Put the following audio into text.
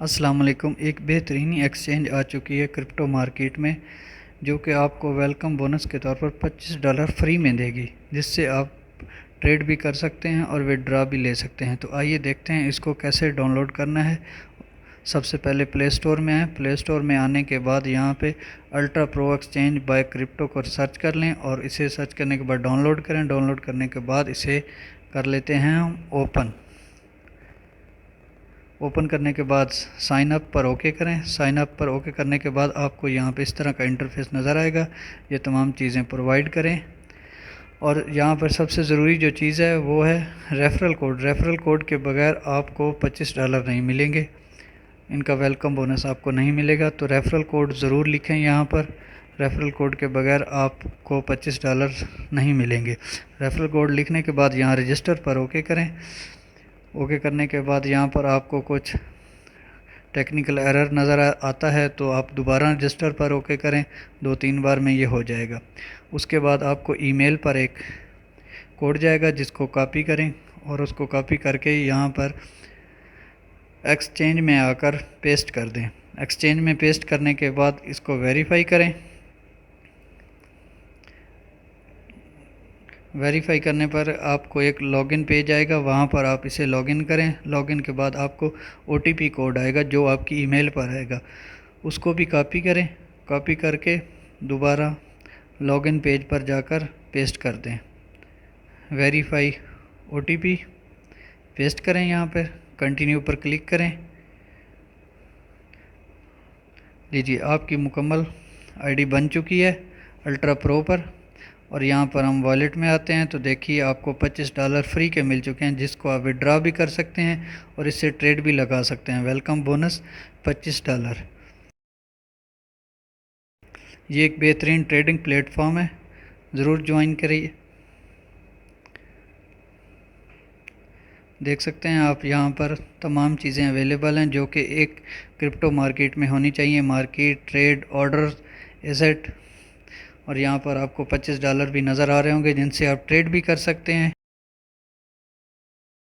अस्सलाम वालेकुम। एक बेहतरीन एक्सचेंज आ चुकी है क्रिप्टो मार्केट में, जो कि आपको वेलकम बोनस के तौर पर $25 फ्री में देगी, जिससे आप ट्रेड भी कर सकते हैं और विड्रॉ भी ले सकते हैं। तो आइए देखते हैं इसको कैसे डाउनलोड करना है। सबसे पहले प्ले स्टोर में आएँ। प्ले स्टोर में आने के बाद यहाँ पे ultra pro exchange bye crypto को सर्च कर लें और इसे सर्च करने के बाद डाउनलोड करें। डाउनलोड करने के बाद इसे कर लेते हैं हम ओपन। ओपन करने के बाद साइन अप पर ओके करें। साइन अप पर ओके करने के बाद आपको यहाँ पे इस तरह का इंटरफेस नज़र आएगा। ये तमाम चीज़ें प्रोवाइड करें और यहाँ पर सबसे ज़रूरी जो चीज़ है वो है रेफ़रल कोड। रेफ़रल कोड के बगैर आपको $25 नहीं मिलेंगे, इनका वेलकम बोनस आपको नहीं मिलेगा। तो रेफ़रल कोड ज़रूर लिखें यहाँ पर। रेफ़रल कोड के बगैर आपको $25 नहीं मिलेंगे। रेफ़रल कोड लिखने के बाद यहाँ रजिस्टर पर ओके करें। ओके करने के बाद यहाँ पर आपको कुछ टेक्निकल एरर नज़र आता है, तो आप दोबारा रजिस्टर पर ओके करें। 2-3 बार में ये हो जाएगा। उसके बाद आपको ईमेल पर एक कोड जाएगा, जिसको कॉपी करें और उसको कॉपी करके यहाँ पर एक्सचेंज में आकर पेस्ट कर दें। एक्सचेंज में पेस्ट करने के बाद इसको वेरीफाई करें। वेरीफाई करने पर आपको एक लॉगिन पेज आएगा, वहाँ पर आप इसे लॉगिन करें। लॉगिन के बाद आपको OTP कोड आएगा जो आपकी ईमेल पर आएगा, उसको भी कॉपी करें। कॉपी करके दोबारा लॉगिन पेज पर जाकर पेस्ट कर दें। वेरीफाई OTP पेस्ट करें, यहाँ पर कंटिन्यू पर क्लिक करें। लीजिए, आपकी मुकम्मल आईडी बन चुकी है अल्ट्रा प्रो पर। और यहाँ पर हम वॉलेट में आते हैं तो देखिए आपको $25 फ्री के मिल चुके हैं, जिसको आप विड्रॉ भी कर सकते हैं और इससे ट्रेड भी लगा सकते हैं। Welcome bonus $25। ये एक बेहतरीन ट्रेडिंग प्लेटफॉर्म है, ज़रूर ज्वाइन करिए। देख सकते हैं आप यहाँ पर तमाम चीज़ें अवेलेबल हैं जो कि एक क्रिप्टो मार्केट में होनी चाहिए। Market, trade, order, asset. और यहाँ पर आपको $25 भी नज़र आ रहे होंगे, जिनसे आप ट्रेड भी कर सकते हैं।